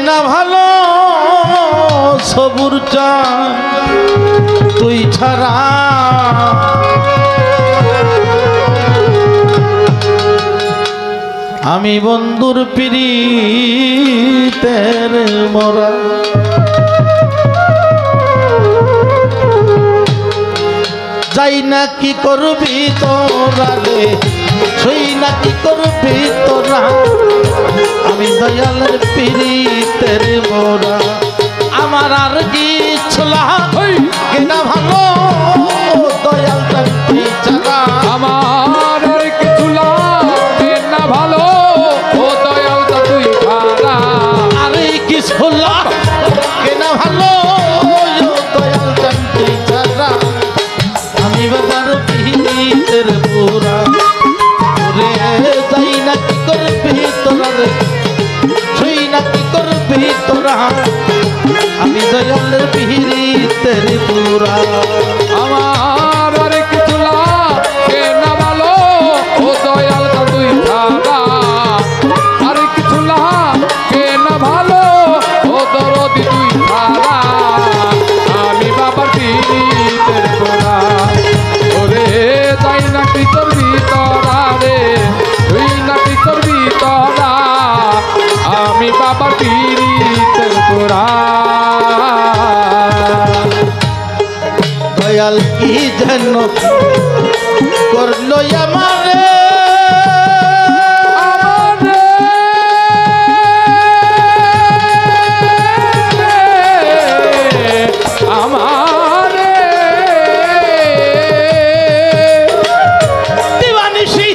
না ভালো সবুর চান তুই ছাড়া আমি বন্ধুর পিরিতের মরা যাই না কি করবি তোরা রে ছই না কি করবি তোরা আমি দয়ালের পিরিতের মরা আমার আর কি ছোলা কেনা ভালো দয়াল তুই ছাড়া আমার আর কিছু লাগে না ভালো ও দয়াল তুই ছাড়া আরে কি ছোলা কেনা ভালো দয়াল তুই ছাড়া আমি বাবার পিরিতের মোরা রে যাই না কি করবি তোরা রে ছই না কি করবি তোরা আমি দয়ালের পিরিতের মোরা আমার আর কিছু লাগে না ভালো ও দয়াল তুই ছাড়া আর কিছু লাগে না ভালো ও দরদি তুই ছাড়া আমি বাবার পিরিতের গোড়া ওরে যাই না কি করবি তোরা রে তুই না কি করবি তোরা আমি বাবার পিরিতের গোড়া দয়াল কি যেন করলো আমারে দিবানিশি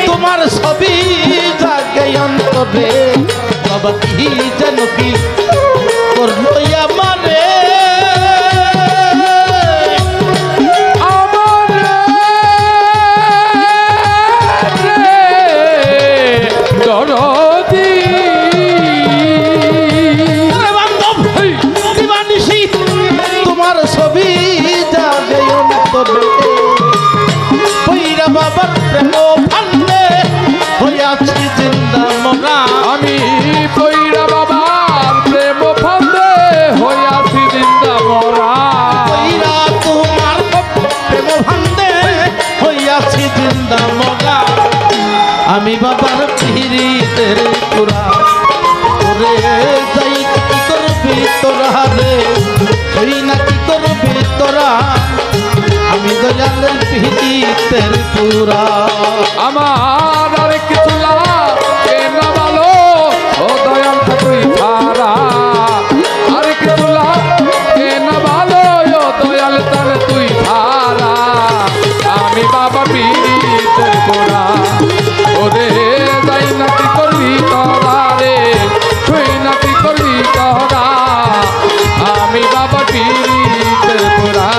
তোমার ছবি জাগে অন্তরে বাবা কি যেন কি করলো আমারে তোমার ছবি যাবে অন্তরে পইরা বাবার প্রেম ফান্দে হইয়াছি জিন্দা মরা আমি পইরা বাবার প্রেম ফান্দে হইয়াছি জিন্দা মরা পইরা তোমার প্রেম ফান্দে হইয়াছি জিন্দা মরা আমি বাবার পিরিতের পুরা ওরে যাই কি করবি তোরা রে তুই না কি করবি তোরা আমি দয়ালের পিরিতের পুরা আমার আর কিছু লাগে না ভালো ও দয়াল তুই ছাড়া আর কিছু লাগে না ভালো ও দয়াল তাহলে তুই ছাড়া আমি বাবা পিরিতের গোড়া ওরে যাই না কি করবি তোরা রে তুই না কি করবি তোরা আমি বাবা পিরিতের গোড়া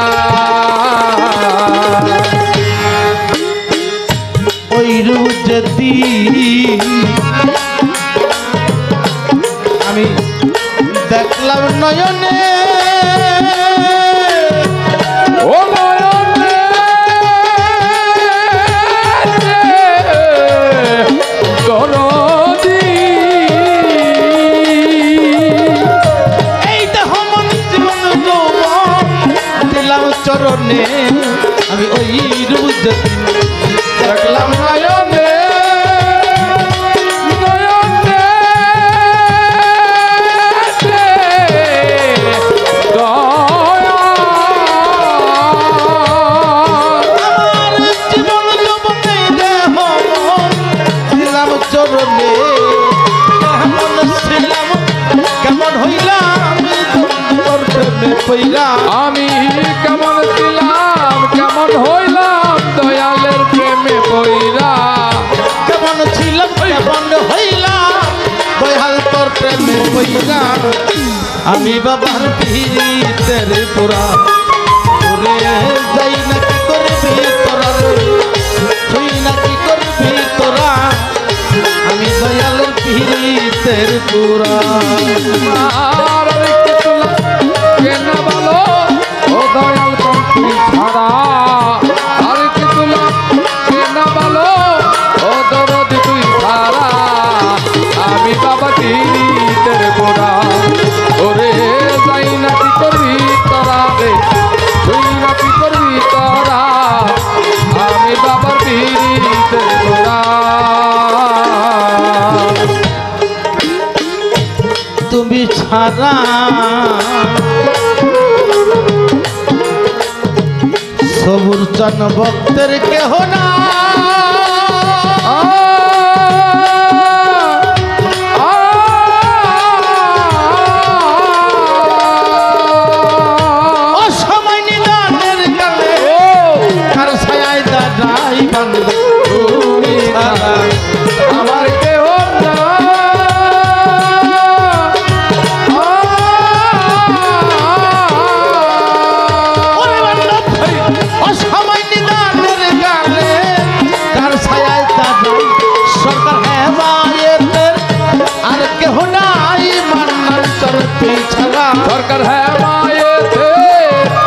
ওই রুজতি আমি দেখলাম নয়নে ও নয়নে দরদি এই দেহ মন জীবন যৌবন দিলাম চরণে আমি ওই রুজতি দেখলাম নয়নে নয়নে আমার জীবন যৌবনে দেহ মন দিলাম চরণে কেমন ছিলাম কেমন হইলাম তোর প্রেমে পইরা আমি কেমন ছিলাম কেমন হইলাম দয়ালের প্রেমে পইরা কেমন ছিলাম কেমন হইলাম দয়াল তোর প্রেমে পইরা আমি বাবার পিরিতের পুরা ওরে যাই না কি করবি তোরা রে তুই না কি করবি তোরা আমি দয়ালের পিরিতের পুরা আর কিছু লাগে না ভালো ও দয়াল তুই ছাড়া আর কিছু লাগে না ভালো ও দরদি তুই ছাড়া আমি বাবা পীড়িতের গোড়া ওরে যাই না কি করবি তোরা রে তুই না কি করবি তোরা আমি বাবার পীড়িতের গোড়া তুমি ছাড়া সবুর চান ভক্তের কেহ না অসময় নিদানের কালে কার ছায়ায় দাঁড়াই বান্ধব তুমি ছাড়া আমার কেহ না ওরে বান্ধব অসময় নিদানের কালে কার ছায়ায় দাঁড়াই সরকার হেমায়েতের আর কেহ নাই মান্নার তোর তুই ছাড়া সরকার হ্যাঁ মায়েতে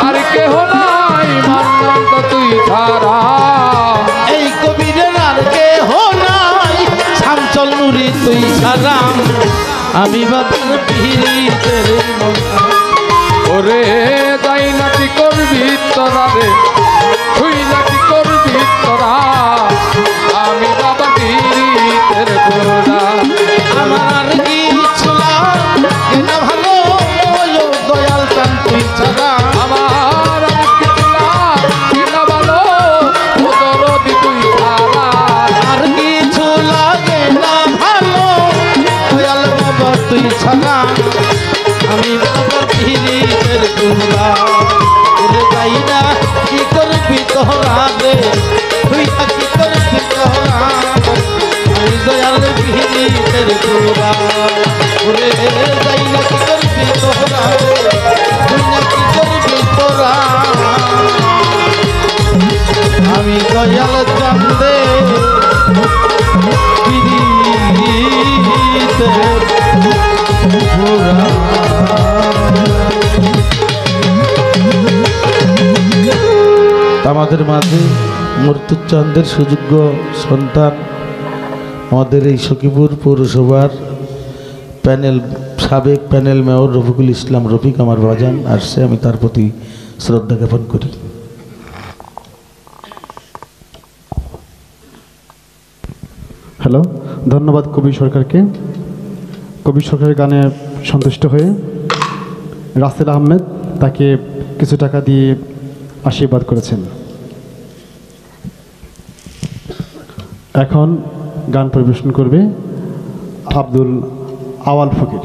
আর কেহ নাই মান্নান তো তুই ছাড়া এই কবিরের আর কেহ নাই শামচল নুরি তুই ছাড়া আমি বাবার পীড়িতের মতো ওরে যাই নাকি করবি তোরা রে তুই নাকি করবি তোরা আমি বাবা পীড়িতের গোড়া আমার কিছু লাগে না ভালো ও দয়াল চান তুই ছাড়া আমার আর কিছু লাগে না ভালো ও দরদি তুই ছাড়া আর কিছু লাগে না ভালো দয়াল বাবা তুই ছাড়া আমি বাবার পীড়িতের গুণা ওরে যাই না কি করবি তোরা রে তুই না কি করবি তোরা আমি দয়াল পীড়িতের গুণা ওরে যাই না কি করবি তোরা রে তুই না কি করবি তোরা আমি দয়াল চান্দে পীড়িতের গুণা আমাদের মাঝে মর্তুচাঁদের সুযোগ্য সন্তান আমাদের এই সখীপুর পৌরসভার প্যানেল সাবেক প্যানেল মেয়র রফিকুল ইসলাম রফিক আমার বাজান আসছে, আমি তার প্রতি শ্রদ্ধা জ্ঞাপন করি। হ্যালো, ধন্যবাদ কবি সরকারকে। কবি সরকারের গানে সন্তুষ্ট হয়ে রাসেল আহমেদ তাকে কিছু টাকা দিয়ে আশীর্বাদ করেছেন। এখন গান পরিবেশন করবে আব্দুল আওয়াল ফকির।